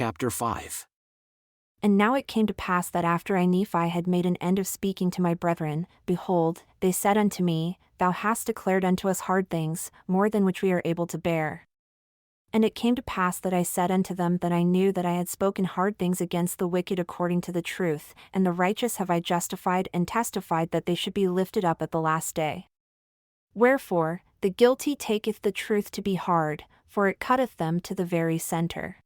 chapter 5. And now it came to pass that after I Nephi had made an end of speaking to my brethren, behold, they said unto me, Thou hast declared unto us hard things, more than which we are able to bear. And it came to pass that I said unto them that I knew that I had spoken hard things against the wicked according to the truth, and the righteous have I justified and testified that they should be lifted up at the last day. Wherefore, the guilty taketh the truth to be hard, for it cutteth them to the very center.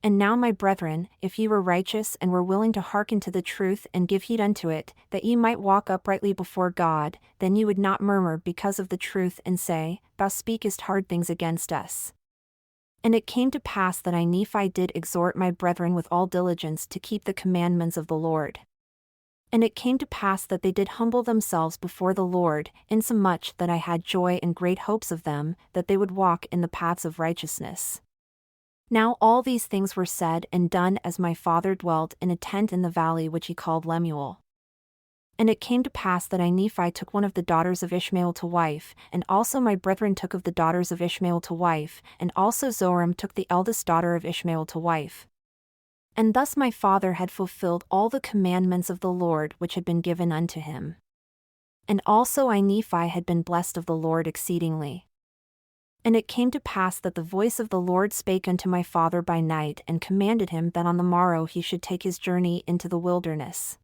And now my brethren, if ye were righteous and were willing to hearken to the truth and give heed unto it, that ye might walk uprightly before God, then ye would not murmur because of the truth and say, Thou speakest hard things against us. And it came to pass that I Nephi did exhort my brethren with all diligence to keep the commandments of the Lord. And it came to pass that they did humble themselves before the Lord, insomuch that I had joy and great hopes of them, that they would walk in the paths of righteousness. Now all these things were said and done as my father dwelt in a tent in the valley which he called Lemuel. And it came to pass that I Nephi took one of the daughters of Ishmael to wife, and also my brethren took of the daughters of Ishmael to wife, and also Zoram took the eldest daughter of Ishmael to wife. And thus my father had fulfilled all the commandments of the Lord which had been given unto him. And also I Nephi had been blessed of the Lord exceedingly. And it came to pass that the voice of the Lord spake unto my father by night and commanded him that on the morrow he should take his journey into the wilderness.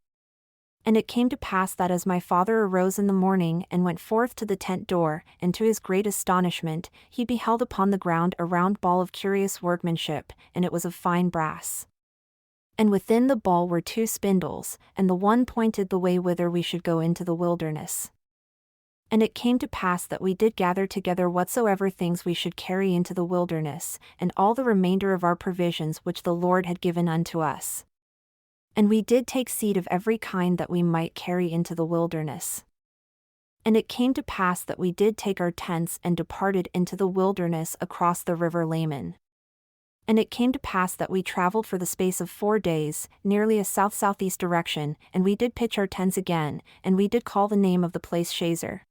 And it came to pass that as my father arose in the morning and went forth to the tent door, and to his great astonishment, he beheld upon the ground a round ball of curious workmanship, and it was of fine brass. And within the ball were 2 spindles, and the one pointed the way whither we should go into the wilderness. And it came to pass that we did gather together whatsoever things we should carry into the wilderness, and all the remainder of our provisions which the Lord had given unto us. And we did take seed of every kind that we might carry into the wilderness. And it came to pass that we did take our tents and departed into the wilderness across the river Laman. And it came to pass that we traveled for the space of 4 days, nearly a south-southeast direction, and we did pitch our tents again, and we did call the name of the place Shazer.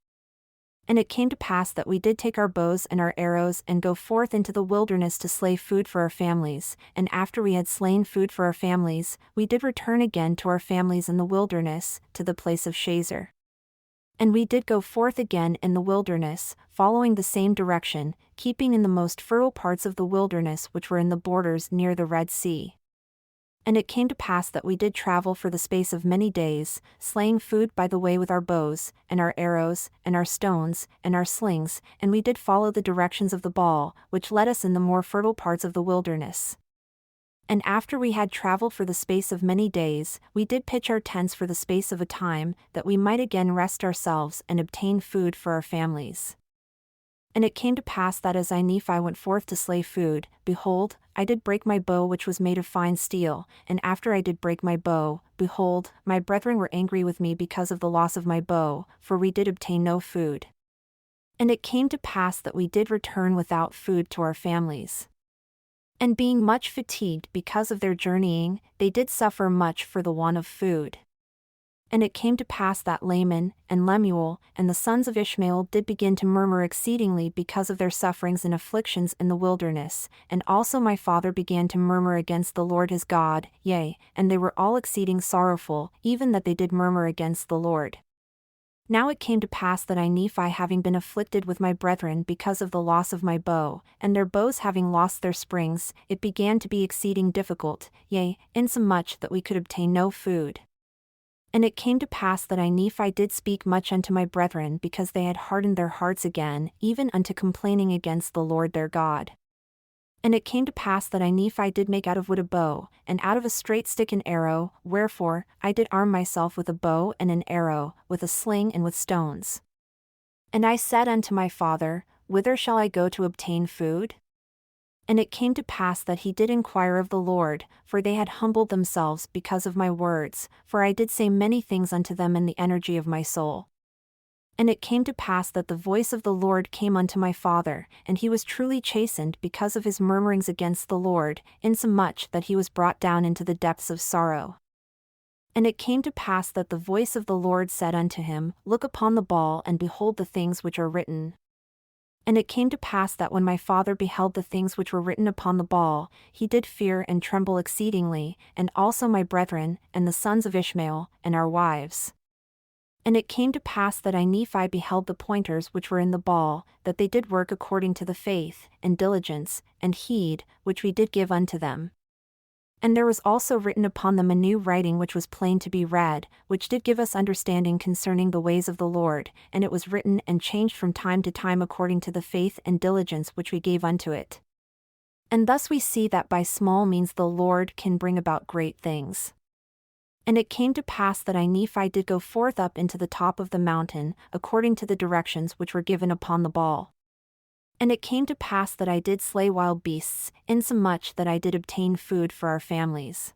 And it came to pass that we did take our bows and our arrows and go forth into the wilderness to slay food for our families, and after we had slain food for our families, we did return again to our families in the wilderness, to the place of Shazer. And we did go forth again in the wilderness, following the same direction, keeping in the most fertile parts of the wilderness which were in the borders near the Red Sea. And it came to pass that we did travel for the space of many days, slaying food by the way with our bows, and our arrows, and our stones, and our slings, and we did follow the directions of the ball, which led us in the more fertile parts of the wilderness. And after we had traveled for the space of many days, we did pitch our tents for the space of a time, that we might again rest ourselves and obtain food for our families. And it came to pass that as I Nephi went forth to slay food, behold, I did break my bow which was made of fine steel, and after I did break my bow, behold, my brethren were angry with me because of the loss of my bow, for we did obtain no food. And it came to pass that we did return without food to our families. And being much fatigued because of their journeying, they did suffer much for the want of food. And it came to pass that Laman, and Lemuel, and the sons of Ishmael did begin to murmur exceedingly because of their sufferings and afflictions in the wilderness, and also my father began to murmur against the Lord his God, yea, and they were all exceeding sorrowful, even that they did murmur against the Lord. Now it came to pass that I Nephi having been afflicted with my brethren because of the loss of my bow, and their bows having lost their springs, it began to be exceeding difficult, yea, insomuch that we could obtain no food. And it came to pass that I Nephi did speak much unto my brethren because they had hardened their hearts again, even unto complaining against the Lord their God. And it came to pass that I Nephi did make out of wood a bow, and out of a straight stick an arrow, wherefore, I did arm myself with a bow and an arrow, with a sling and with stones. And I said unto my father, Whither shall I go to obtain food? And it came to pass that he did inquire of the Lord, for they had humbled themselves because of my words, for I did say many things unto them in the energy of my soul. And it came to pass that the voice of the Lord came unto my father, and he was truly chastened because of his murmurings against the Lord, insomuch that he was brought down into the depths of sorrow. And it came to pass that the voice of the Lord said unto him, Look upon the ball and behold the things which are written. And it came to pass that when my father beheld the things which were written upon the ball, he did fear and tremble exceedingly, and also my brethren, and the sons of Ishmael, and our wives. And it came to pass that I Nephi beheld the pointers which were in the ball, that they did work according to the faith, and diligence, and heed, which we did give unto them. And there was also written upon them a new writing which was plain to be read, which did give us understanding concerning the ways of the Lord, and it was written and changed from time to time according to the faith and diligence which we gave unto it. And thus we see that by small means the Lord can bring about great things. And it came to pass that I Nephi did go forth up into the top of the mountain, according to the directions which were given upon the ball. And it came to pass that I did slay wild beasts, insomuch that I did obtain food for our families.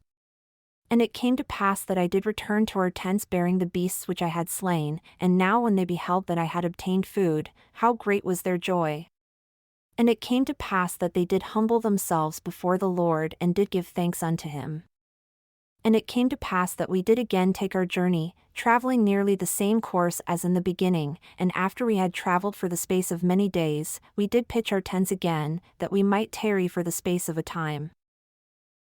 And it came to pass that I did return to our tents bearing the beasts which I had slain, and now when they beheld that I had obtained food, how great was their joy! And it came to pass that they did humble themselves before the Lord and did give thanks unto him. And it came to pass that we did again take our journey, traveling nearly the same course as in the beginning, and after we had traveled for the space of many days, we did pitch our tents again, that we might tarry for the space of a time.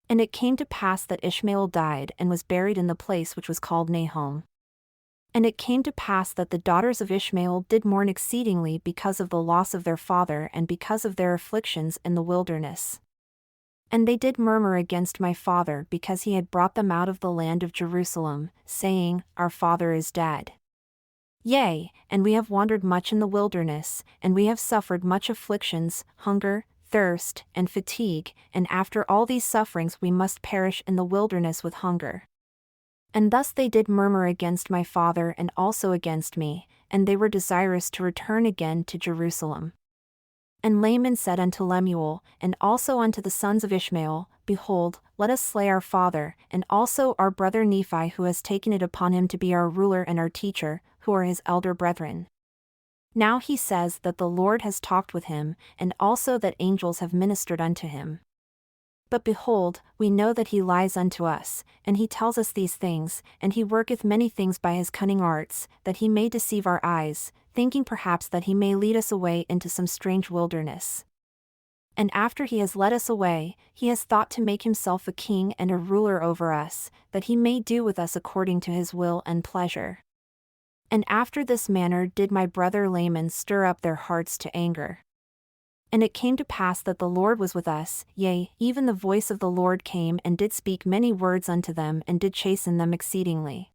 And it came to pass that Ishmael died and was buried in the place which was called Nahom. And it came to pass that the daughters of Ishmael did mourn exceedingly because of the loss of their father and because of their afflictions in the wilderness. And they did murmur against my father because he had brought them out of the land of Jerusalem, saying, Our father is dead. Yea, and we have wandered much in the wilderness, and we have suffered much afflictions, hunger, thirst, and fatigue, and after all these sufferings we must perish in the wilderness with hunger. And thus they did murmur against my father and also against me, and they were desirous to return again to Jerusalem. And Laman said unto Lemuel, and also unto the sons of Ishmael, Behold, let us slay our father, and also our brother Nephi who has taken it upon him to be our ruler and our teacher, who are his elder brethren. Now he says that the Lord has talked with him, and also that angels have ministered unto him. But behold, we know that he lies unto us, and he tells us these things, and he worketh many things by his cunning arts, that he may deceive our eyes, thinking perhaps that he may lead us away into some strange wilderness. And after he has led us away, he has thought to make himself a king and a ruler over us, that he may do with us according to his will and pleasure. And after this manner did my brother Laman stir up their hearts to anger. And it came to pass that the Lord was with us, yea, even the voice of the Lord came and did speak many words unto them and did chasten them exceedingly.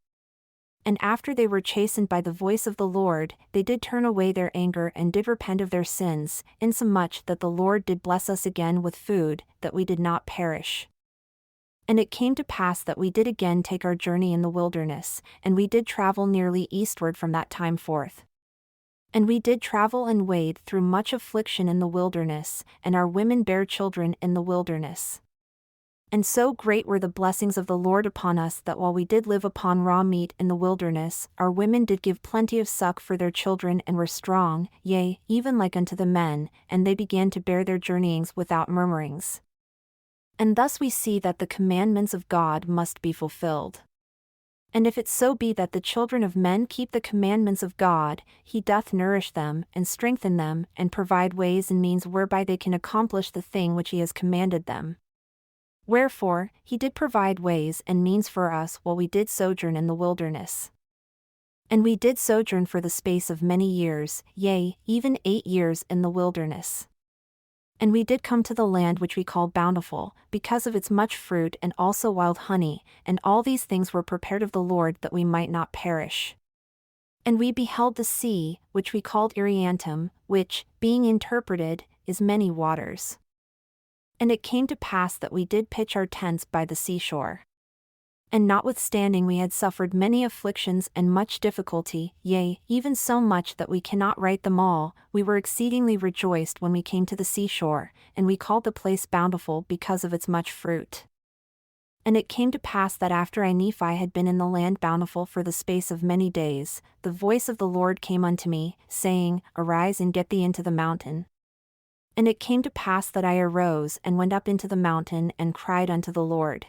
And after they were chastened by the voice of the Lord, they did turn away their anger and did repent of their sins, insomuch that the Lord did bless us again with food, that we did not perish. And it came to pass that we did again take our journey in the wilderness, and we did travel nearly eastward from that time forth. And we did travel and wade through much affliction in the wilderness, and our women bare children in the wilderness. And so great were the blessings of the Lord upon us that while we did live upon raw meat in the wilderness, our women did give plenty of suck for their children and were strong, yea, even like unto the men, and they began to bear their journeyings without murmurings. And thus we see that the commandments of God must be fulfilled. And if it so be that the children of men keep the commandments of God, he doth nourish them, and strengthen them, and provide ways and means whereby they can accomplish the thing which he has commanded them. Wherefore, he did provide ways and means for us while we did sojourn in the wilderness. And we did sojourn for the space of many years, yea, even 8 years in the wilderness. And we did come to the land which we called Bountiful, because of its much fruit and also wild honey, and all these things were prepared of the Lord that we might not perish. And we beheld the sea, which we called Iriantum, which, being interpreted, is many waters. And it came to pass that we did pitch our tents by the seashore. And notwithstanding we had suffered many afflictions and much difficulty, yea, even so much that we cannot write them all, we were exceedingly rejoiced when we came to the seashore, and we called the place Bountiful because of its much fruit. And it came to pass that after I Nephi had been in the land Bountiful for the space of many days, the voice of the Lord came unto me, saying, Arise and get thee into the mountain. And it came to pass that I arose and went up into the mountain and cried unto the Lord.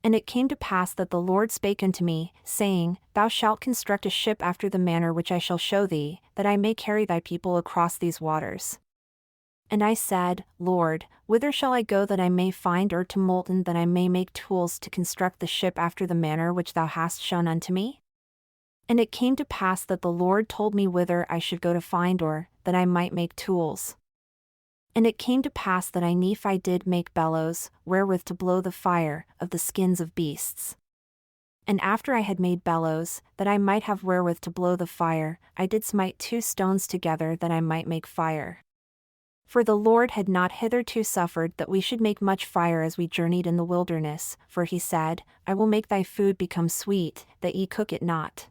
And it came to pass that the Lord spake unto me, saying, Thou shalt construct a ship after the manner which I shall show thee, that I may carry thy people across these waters. And I said, Lord, whither shall I go that I may find ore to molten, that I may make tools to construct the ship after the manner which thou hast shown unto me? And it came to pass that the Lord told me whither I should go to find ore, that I might make tools. And it came to pass that I Nephi did make bellows, wherewith to blow the fire, of the skins of beasts. And after I had made bellows, that I might have wherewith to blow the fire, I did smite 2 stones together that I might make fire. For the Lord had not hitherto suffered that we should make much fire as we journeyed in the wilderness, for he said, I will make thy food become sweet, that ye cook it not.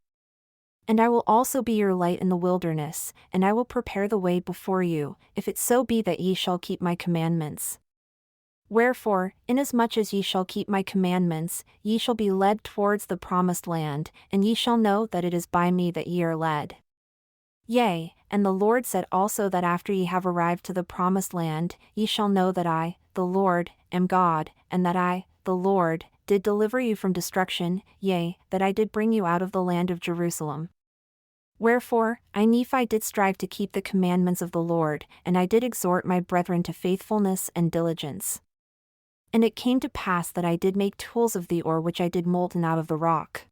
And I will also be your light in the wilderness, and I will prepare the way before you, if it so be that ye shall keep my commandments. Wherefore, inasmuch as ye shall keep my commandments, ye shall be led towards the promised land, and ye shall know that it is by me that ye are led. Yea, and the Lord said also that after ye have arrived to the promised land, ye shall know that I, the Lord, am God, and that I, the Lord, did deliver you from destruction, yea, that I did bring you out of the land of Jerusalem. Wherefore, I Nephi did strive to keep the commandments of the Lord, and I did exhort my brethren to faithfulness and diligence. And it came to pass that I did make tools of the ore which I did molten out of the rock.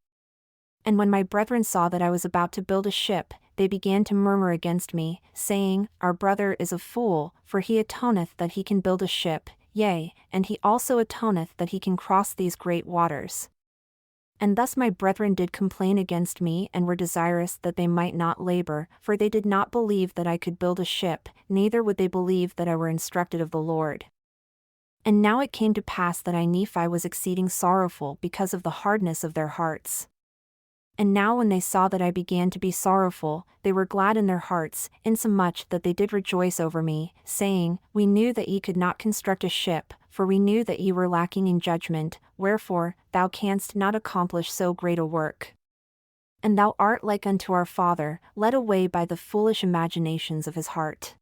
And when my brethren saw that I was about to build a ship, they began to murmur against me, saying, Our brother is a fool, for he atoneth that he can build a ship, yea, and he also atoneth that he can cross these great waters. And thus my brethren did complain against me, and were desirous that they might not labor, for they did not believe that I could build a ship, neither would they believe that I were instructed of the Lord. And now it came to pass that I Nephi was exceeding sorrowful because of the hardness of their hearts. And now when they saw that I began to be sorrowful, they were glad in their hearts, insomuch that they did rejoice over me, saying, We knew that ye could not construct a ship, for we knew that ye were lacking in judgment, wherefore, thou canst not accomplish so great a work. And thou art like unto our father, led away by the foolish imaginations of his heart.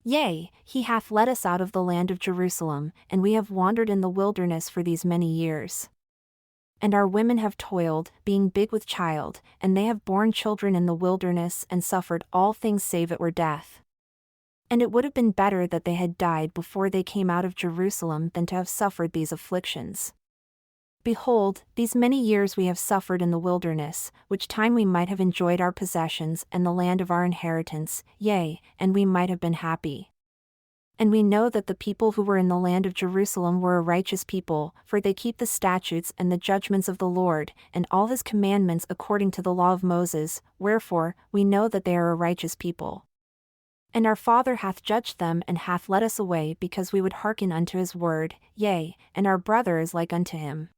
Yea, he hath led us out of the land of Jerusalem, and we have wandered in the wilderness for these many years. And our women have toiled, being big with child, and they have borne children in the wilderness and suffered all things save it were death. And it would have been better that they had died before they came out of Jerusalem than to have suffered these afflictions. Behold, these many years we have suffered in the wilderness, which time we might have enjoyed our possessions and the land of our inheritance, yea, and we might have been happy. And we know that the people who were in the land of Jerusalem were a righteous people, for they keep the statutes and the judgments of the Lord, and all his commandments according to the law of Moses, wherefore, we know that they are a righteous people. And our father hath judged them and hath led us away because we would hearken unto his word, yea, and our brother is like unto him.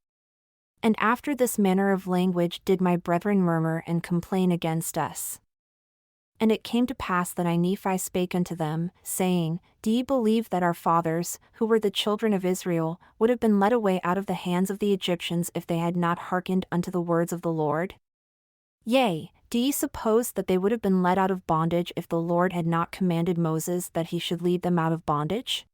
And after this manner of language did my brethren murmur and complain against us. And it came to pass that I Nephi spake unto them, saying, Do ye believe that our fathers, who were the children of Israel, would have been led away out of the hands of the Egyptians if they had not hearkened unto the words of the Lord? Yea, do ye suppose that they would have been led out of bondage if the Lord had not commanded Moses that he should lead them out of bondage?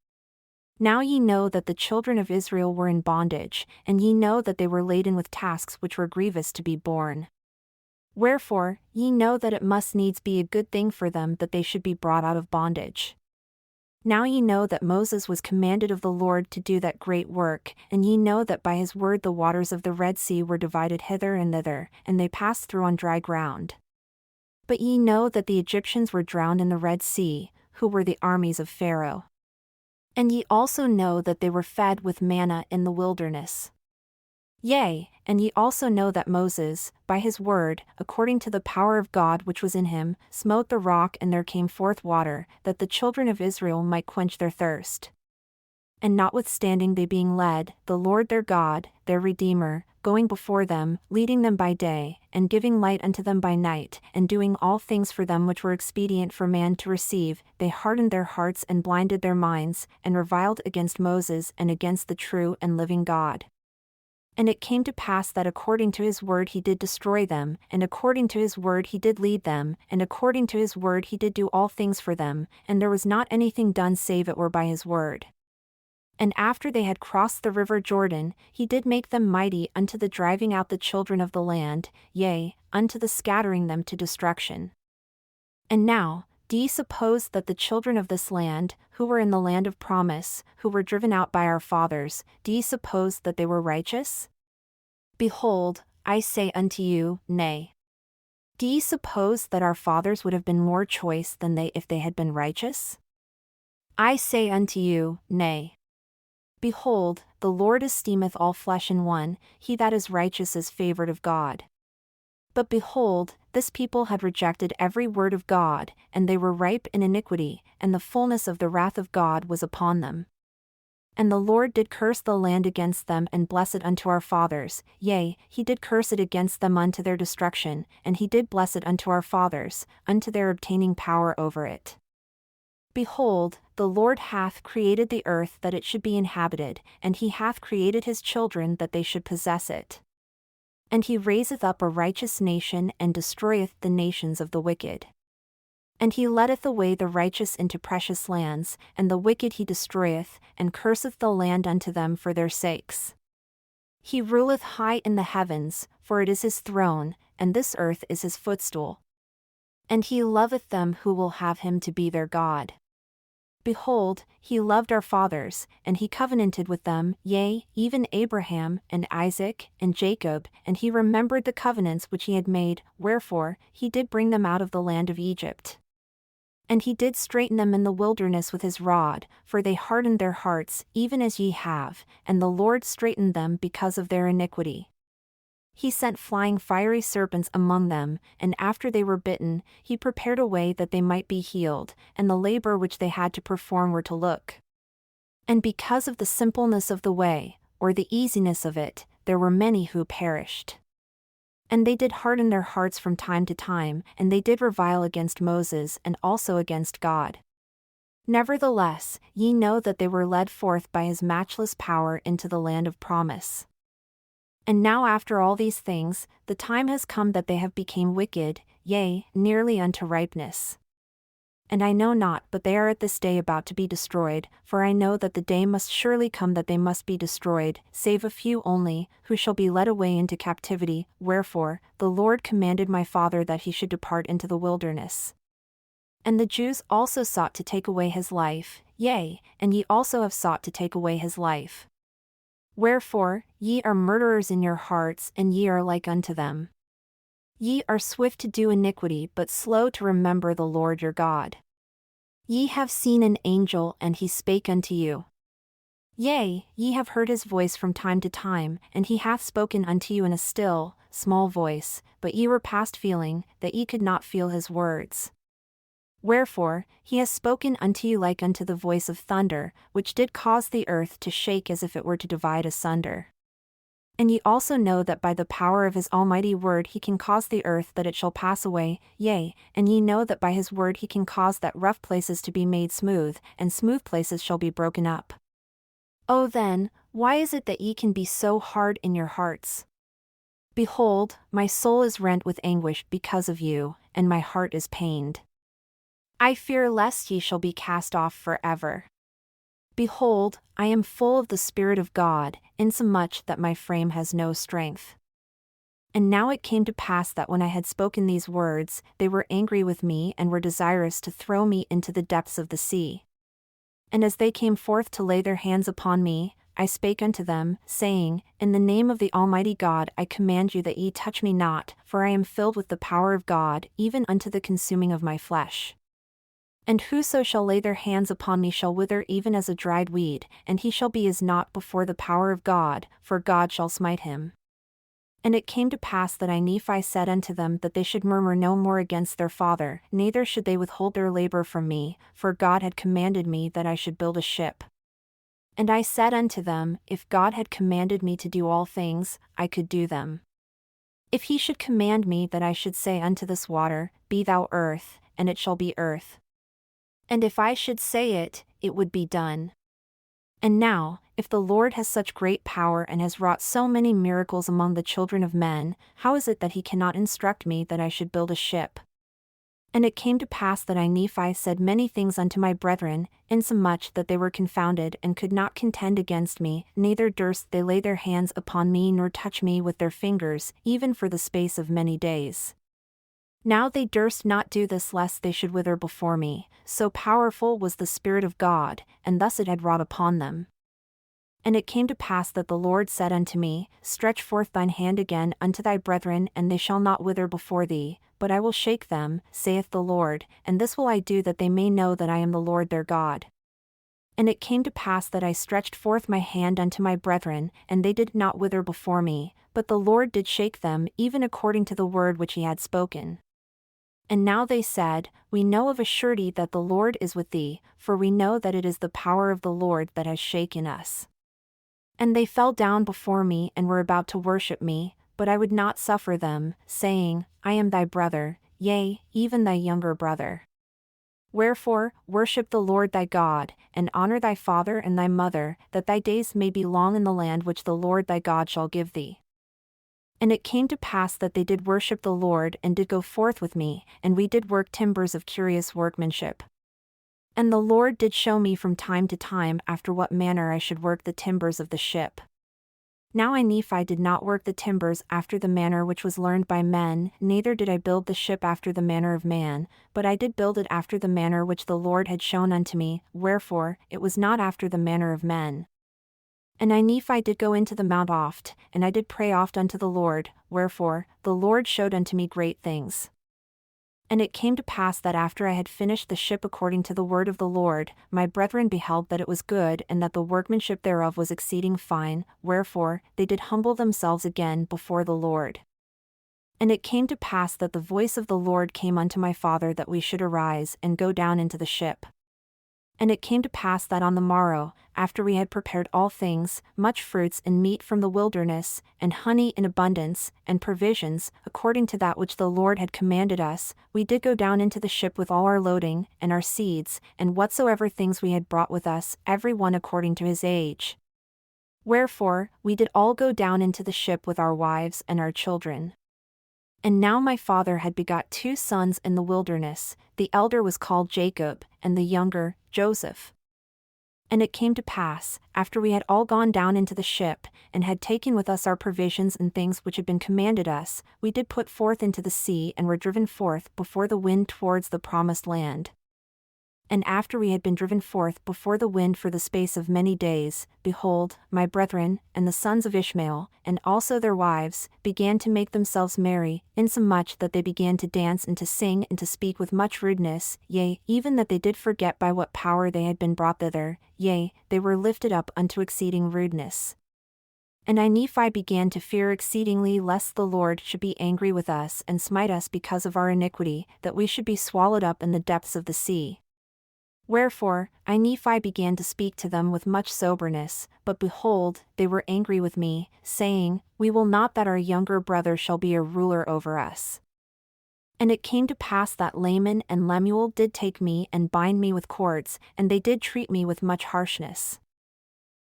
Now ye know that the children of Israel were in bondage, and ye know that they were laden with tasks which were grievous to be borne. Wherefore, ye know that it must needs be a good thing for them that they should be brought out of bondage. Now ye know that Moses was commanded of the Lord to do that great work, and ye know that by his word the waters of the Red Sea were divided hither and thither, and they passed through on dry ground. But ye know that the Egyptians were drowned in the Red Sea, who were the armies of Pharaoh. And ye also know that they were fed with manna in the wilderness. Yea, and ye also know that Moses, by his word, according to the power of God which was in him, smote the rock and there came forth water, that the children of Israel might quench their thirst. And notwithstanding they being led, the Lord their God, their Redeemer, going before them, leading them by day, and giving light unto them by night, and doing all things for them which were expedient for man to receive, they hardened their hearts and blinded their minds, and reviled against Moses and against the true and living God. And it came to pass that according to his word he did destroy them, and according to his word he did lead them, and according to his word he did do all things for them, and there was not anything done save it were by his word. And after they had crossed the river Jordan, he did make them mighty unto the driving out the children of the land, yea, unto the scattering them to destruction. And now, do ye suppose that the children of this land, who were in the land of promise, who were driven out by our fathers, do ye suppose that they were righteous? Behold, I say unto you, nay. Do ye suppose that our fathers would have been more choice than they if they had been righteous? I say unto you, nay. Behold, the Lord esteemeth all flesh in one, he that is righteous is favored of God. But behold, this people had rejected every word of God, and they were ripe in iniquity, and the fullness of the wrath of God was upon them. And the Lord did curse the land against them and bless it unto our fathers, yea, he did curse it against them unto their destruction, and he did bless it unto our fathers, unto their obtaining power over it. Behold, the Lord hath created the earth that it should be inhabited, and he hath created his children that they should possess it. And he raiseth up a righteous nation and destroyeth the nations of the wicked. And he letteth away the righteous into precious lands, and the wicked he destroyeth, and curseth the land unto them for their sakes. He ruleth high in the heavens, for it is his throne, and this earth is his footstool. And he loveth them who will have him to be their God. Behold, he loved our fathers, and he covenanted with them, yea, even Abraham, and Isaac, and Jacob, and he remembered the covenants which he had made, wherefore, he did bring them out of the land of Egypt. And he did straiten them in the wilderness with his rod, for they hardened their hearts, even as ye have, and the Lord straitened them because of their iniquity. He sent flying fiery serpents among them, and after they were bitten, he prepared a way that they might be healed, and the labor which they had to perform were to look. And because of the simpleness of the way, or the easiness of it, there were many who perished. And they did harden their hearts from time to time, and they did revile against Moses and also against God. Nevertheless, ye know that they were led forth by his matchless power into the land of promise. And now after all these things, the time has come that they have become wicked, yea, nearly unto ripeness. And I know not but they are at this day about to be destroyed, for I know that the day must surely come that they must be destroyed, save a few only, who shall be led away into captivity, wherefore, the Lord commanded my father that he should depart into the wilderness. And the Jews also sought to take away his life, yea, and ye also have sought to take away his life. Wherefore, ye are murderers in your hearts, and ye are like unto them. Ye are swift to do iniquity, but slow to remember the Lord your God. Ye have seen an angel, and he spake unto you. Yea, ye have heard his voice from time to time, and he hath spoken unto you in a still, small voice, but ye were past feeling, that ye could not feel his words. Wherefore, he has spoken unto you like unto the voice of thunder, which did cause the earth to shake as if it were to divide asunder. And ye also know that by the power of his almighty word he can cause the earth that it shall pass away, yea, and ye know that by his word he can cause that rough places to be made smooth, and smooth places shall be broken up. O then, why is it that ye can be so hard in your hearts? Behold, my soul is rent with anguish because of you, and my heart is pained. I fear lest ye shall be cast off forever. Behold, I am full of the Spirit of God, insomuch that my frame has no strength. And now it came to pass that when I had spoken these words, they were angry with me and were desirous to throw me into the depths of the sea. And as they came forth to lay their hands upon me, I spake unto them, saying, In the name of the Almighty God I command you that ye touch me not, for I am filled with the power of God, even unto the consuming of my flesh. And whoso shall lay their hands upon me shall wither even as a dried weed, and he shall be as naught before the power of God, for God shall smite him. And it came to pass that I Nephi said unto them that they should murmur no more against their father, neither should they withhold their labor from me, for God had commanded me that I should build a ship. And I said unto them, If God had commanded me to do all things, I could do them. If he should command me that I should say unto this water, Be thou earth, and it shall be earth. And if I should say it, it would be done. And now, if the Lord has such great power and has wrought so many miracles among the children of men, how is it that he cannot instruct me that I should build a ship? And it came to pass that I Nephi said many things unto my brethren, insomuch that they were confounded and could not contend against me, neither durst they lay their hands upon me nor touch me with their fingers, even for the space of many days. Now they durst not do this lest they should wither before me, so powerful was the Spirit of God, and thus it had wrought upon them. And it came to pass that the Lord said unto me, Stretch forth thine hand again unto thy brethren, and they shall not wither before thee, but I will shake them, saith the Lord, and this will I do that they may know that I am the Lord their God. And it came to pass that I stretched forth my hand unto my brethren, and they did not wither before me, but the Lord did shake them, even according to the word which he had spoken. And now they said, We know of a surety that the Lord is with thee, for we know that it is the power of the Lord that has shaken us. And they fell down before me and were about to worship me, but I would not suffer them, saying, I am thy brother, yea, even thy younger brother. Wherefore, worship the Lord thy God, and honor thy father and thy mother, that thy days may be long in the land which the Lord thy God shall give thee. And it came to pass that they did worship the Lord and did go forth with me, and we did work timbers of curious workmanship. And the Lord did show me from time to time after what manner I should work the timbers of the ship. Now I Nephi did not work the timbers after the manner which was learned by men, neither did I build the ship after the manner of man, but I did build it after the manner which the Lord had shown unto me, wherefore, it was not after the manner of men. And I Nephi did go into the mount oft, and I did pray oft unto the Lord, wherefore, the Lord showed unto me great things. And it came to pass that after I had finished the ship according to the word of the Lord, my brethren beheld that it was good and that the workmanship thereof was exceeding fine, wherefore, they did humble themselves again before the Lord. And it came to pass that the voice of the Lord came unto my father that we should arise and go down into the ship. And it came to pass that on the morrow, after we had prepared all things, much fruits and meat from the wilderness, and honey in abundance, and provisions, according to that which the Lord had commanded us, we did go down into the ship with all our loading, and our seeds, and whatsoever things we had brought with us, every one according to his age. Wherefore, we did all go down into the ship with our wives and our children. And now my father had begot 2 sons in the wilderness, the elder was called Jacob, and the younger, Joseph. And it came to pass, after we had all gone down into the ship, and had taken with us our provisions and things which had been commanded us, we did put forth into the sea and were driven forth before the wind towards the promised land. And after we had been driven forth before the wind for the space of many days, behold, my brethren, and the sons of Ishmael, and also their wives, began to make themselves merry, insomuch that they began to dance and to sing and to speak with much rudeness, yea, even that they did forget by what power they had been brought thither, yea, they were lifted up unto exceeding rudeness. And I Nephi began to fear exceedingly lest the Lord should be angry with us and smite us because of our iniquity, that we should be swallowed up in the depths of the sea. Wherefore, I Nephi began to speak to them with much soberness, but behold, they were angry with me, saying, We will not that our younger brother shall be a ruler over us. And it came to pass that Laman and Lemuel did take me and bind me with cords, and they did treat me with much harshness.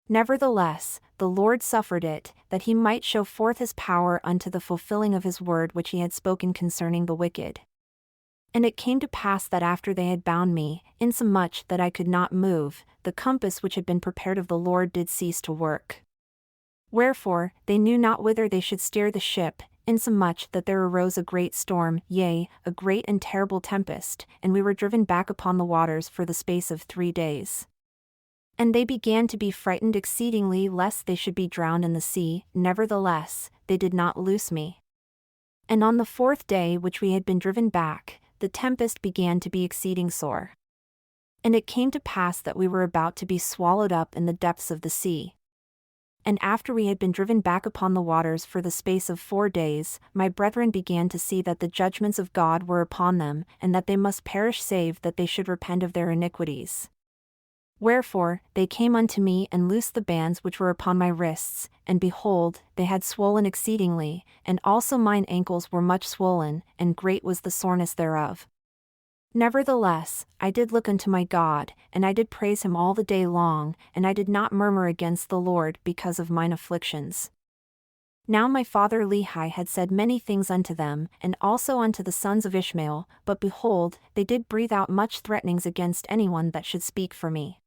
Nevertheless, the Lord suffered it, that he might show forth his power unto the fulfilling of his word which he had spoken concerning the wicked. And it came to pass that after they had bound me, insomuch that I could not move, the compass which had been prepared of the Lord did cease to work. Wherefore, they knew not whither they should steer the ship, insomuch that there arose a great storm, yea, a great and terrible tempest, and we were driven back upon the waters for the space of 3 days. And they began to be frightened exceedingly lest they should be drowned in the sea, nevertheless, they did not loose me. And on the 4th day which we had been driven back, the tempest began to be exceeding sore. And it came to pass that we were about to be swallowed up in the depths of the sea. And after we had been driven back upon the waters for the space of 4 days, my brethren began to see that the judgments of God were upon them, and that they must perish save that they should repent of their iniquities. Wherefore, they came unto me and loosed the bands which were upon my wrists, and behold, they had swollen exceedingly, and also mine ankles were much swollen, and great was the soreness thereof. Nevertheless, I did look unto my God, and I did praise him all the day long, and I did not murmur against the Lord because of mine afflictions. Now my father Lehi had said many things unto them, and also unto the sons of Ishmael, but behold, they did breathe out much threatenings against anyone that should speak for me.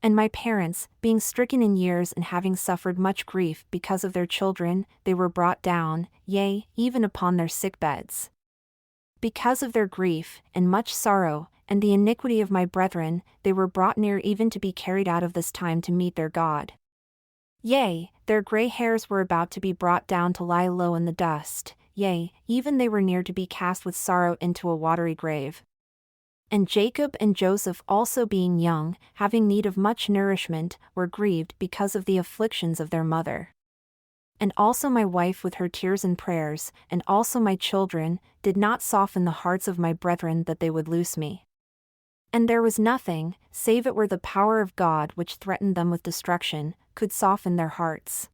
And my parents, being stricken in years and having suffered much grief because of their children, they were brought down, yea, even upon their sick beds. Because of their grief, and much sorrow, and the iniquity of my brethren, they were brought near even to be carried out of this time to meet their God. Yea, their grey hairs were about to be brought down to lie low in the dust, yea, even they were near to be cast with sorrow into a watery grave. And Jacob and Joseph also being young, having need of much nourishment, were grieved because of the afflictions of their mother. And also my wife with her tears and prayers, and also my children, did not soften the hearts of my brethren that they would loose me. And there was nothing, save it were the power of God which threatened them with destruction, could soften their hearts.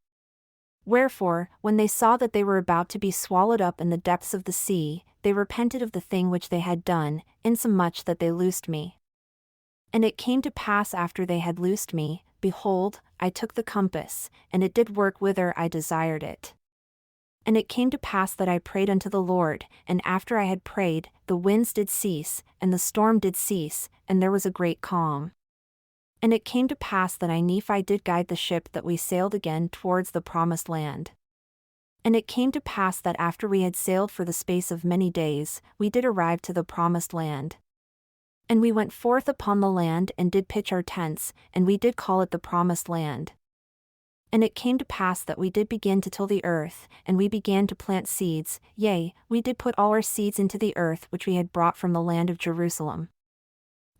Wherefore, when they saw that they were about to be swallowed up in the depths of the sea, they repented of the thing which they had done, insomuch that they loosed me. And it came to pass after they had loosed me, behold, I took the compass, and it did work whither I desired it. And it came to pass that I prayed unto the Lord, and after I had prayed, the winds did cease, and the storm did cease, and there was a great calm. And it came to pass that I Nephi did guide the ship that we sailed again towards the promised land. And it came to pass that after we had sailed for the space of many days, we did arrive to the promised land. And we went forth upon the land and did pitch our tents, and we did call it the promised land. And it came to pass that we did begin to till the earth, and we began to plant seeds, yea, we did put all our seeds into the earth which we had brought from the land of Jerusalem.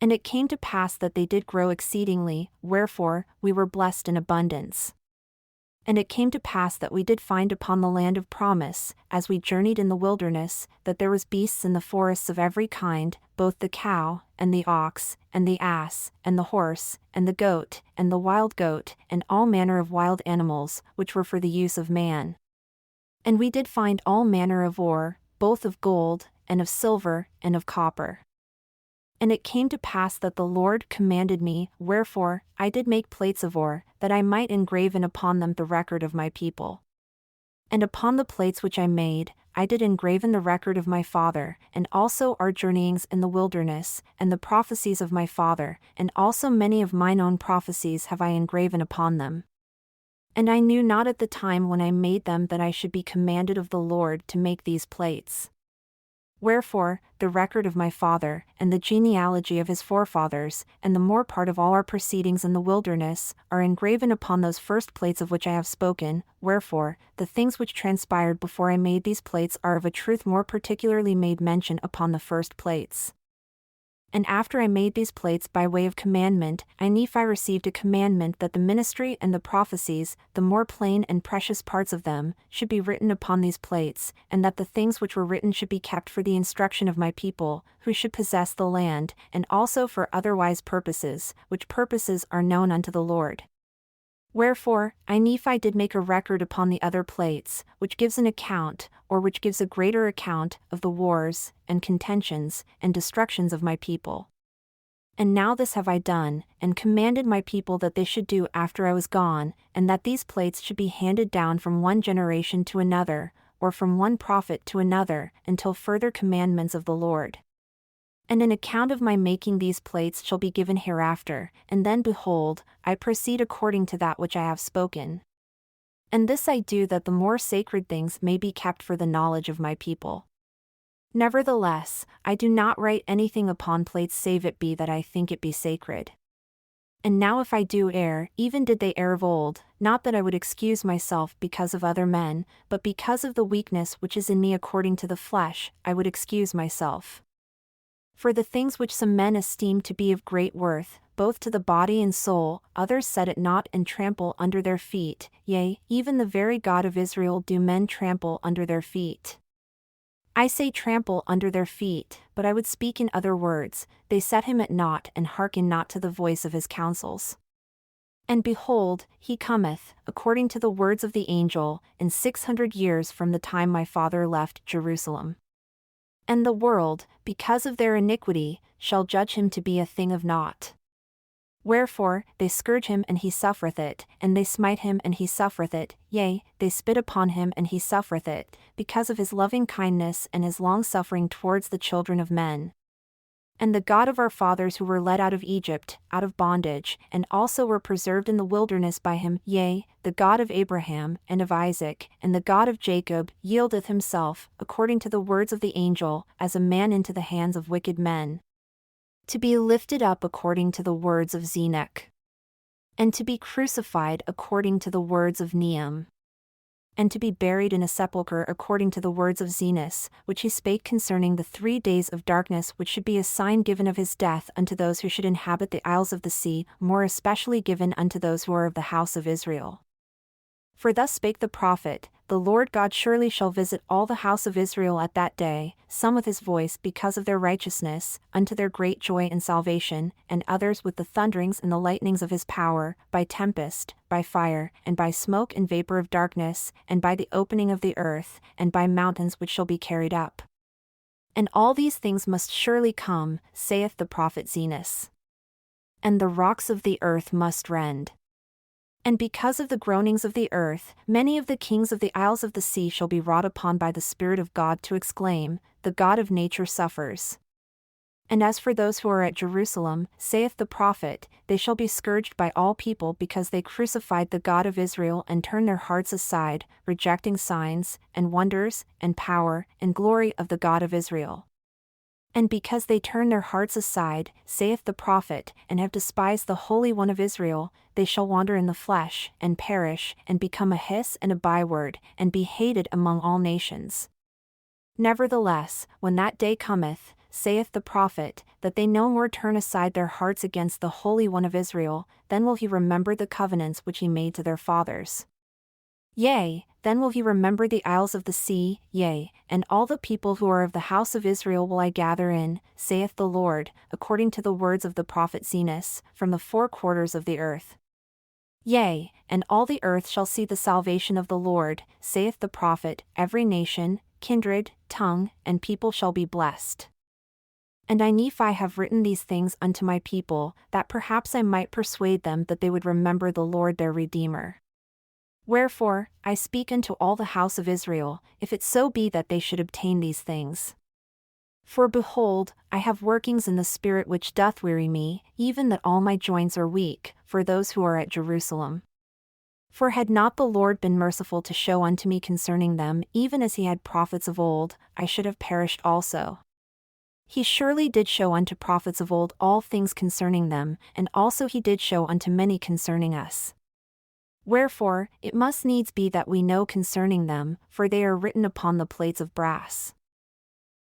And it came to pass that they did grow exceedingly, wherefore, we were blessed in abundance. And it came to pass that we did find upon the land of promise, as we journeyed in the wilderness, that there was beasts in the forests of every kind, both the cow, and the ox, and the ass, and the horse, and the goat, and the wild goat, and all manner of wild animals, which were for the use of man. And we did find all manner of ore, both of gold, and of silver, and of copper. And it came to pass that the Lord commanded me, wherefore, I did make plates of ore, that I might engraven upon them the record of my people. And upon the plates which I made, I did engraven the record of my father, and also our journeyings in the wilderness, and the prophecies of my father, and also many of mine own prophecies have I engraven upon them. And I knew not at the time when I made them that I should be commanded of the Lord to make these plates. Wherefore, the record of my father, and the genealogy of his forefathers, and the more part of all our proceedings in the wilderness, are engraven upon those first plates of which I have spoken. Wherefore, the things which transpired before I made these plates are of a truth more particularly made mention upon the first plates. And after I made these plates by way of commandment, I Nephi received a commandment that the ministry and the prophecies, the more plain and precious parts of them, should be written upon these plates, and that the things which were written should be kept for the instruction of my people, who should possess the land, and also for otherwise purposes, which purposes are known unto the Lord. Wherefore, I Nephi did make a record upon the other plates, which gives an account, or which gives a greater account, of the wars, and contentions, and destructions of my people. And now this have I done, and commanded my people that they should do after I was gone, and that these plates should be handed down from one generation to another, or from one prophet to another, until further commandments of the Lord. And an account of my making these plates shall be given hereafter, and then behold, I proceed according to that which I have spoken. And this I do that the more sacred things may be kept for the knowledge of my people. Nevertheless, I do not write anything upon plates save it be that I think it be sacred. And now if I do err, even did they err of old, not that I would excuse myself because of other men, but because of the weakness which is in me according to the flesh, I would excuse myself. For the things which some men esteem to be of great worth, both to the body and soul, others set it not and trample under their feet, yea, even the very God of Israel do men trample under their feet. I say trample under their feet, but I would speak in other words, they set him at naught and hearken not to the voice of his counsels. And behold, he cometh, according to the words of the angel, in 600 years from the time my father left Jerusalem. And the world, because of their iniquity, shall judge him to be a thing of naught. Wherefore, they scourge him and he suffereth it, and they smite him and he suffereth it, yea, they spit upon him and he suffereth it, because of his loving kindness and his longsuffering towards the children of men. And the God of our fathers who were led out of Egypt, out of bondage, and also were preserved in the wilderness by him, yea, the God of Abraham, and of Isaac, and the God of Jacob, yieldeth himself, according to the words of the angel, as a man into the hands of wicked men, to be lifted up according to the words of Enoch, and to be crucified according to the words of Nehem, and to be buried in a sepulchre according to the words of Zenos, which he spake concerning the 3 days of darkness which should be a sign given of his death unto those who should inhabit the isles of the sea, more especially given unto those who are of the house of Israel. For thus spake the prophet, the Lord God surely shall visit all the house of Israel at that day, some with his voice because of their righteousness, unto their great joy and salvation, and others with the thunderings and the lightnings of his power, by tempest, by fire, and by smoke and vapor of darkness, and by the opening of the earth, and by mountains which shall be carried up. And all these things must surely come, saith the prophet Zenos. And the rocks of the earth must rend. And because of the groanings of the earth, many of the kings of the isles of the sea shall be wrought upon by the Spirit of God to exclaim, the God of nature suffers. And as for those who are at Jerusalem, saith the prophet, they shall be scourged by all people because they crucified the God of Israel and turned their hearts aside, rejecting signs, and wonders, and power, and glory of the God of Israel. And because they turn their hearts aside, saith the prophet, and have despised the Holy One of Israel, they shall wander in the flesh, and perish, and become a hiss and a byword, and be hated among all nations. Nevertheless, when that day cometh, saith the prophet, that they no more turn aside their hearts against the Holy One of Israel, then will he remember the covenants which he made to their fathers. Yea, then will he remember the isles of the sea, yea, and all the people who are of the house of Israel will I gather in, saith the Lord, according to the words of the prophet Zenos, from the 4 quarters of the earth. Yea, and all the earth shall see the salvation of the Lord, saith the prophet, every nation, kindred, tongue, and people shall be blessed. And I Nephi have written these things unto my people, that perhaps I might persuade them that they would remember the Lord their Redeemer. Wherefore, I speak unto all the house of Israel, if it so be that they should obtain these things. For behold, I have workings in the spirit which doth weary me, even that all my joints are weak, for those who are at Jerusalem. For had not the Lord been merciful to show unto me concerning them, even as he had prophets of old, I should have perished also. He surely did show unto prophets of old all things concerning them, and also he did show unto many concerning us. Wherefore, it must needs be that we know concerning them, for they are written upon the plates of brass.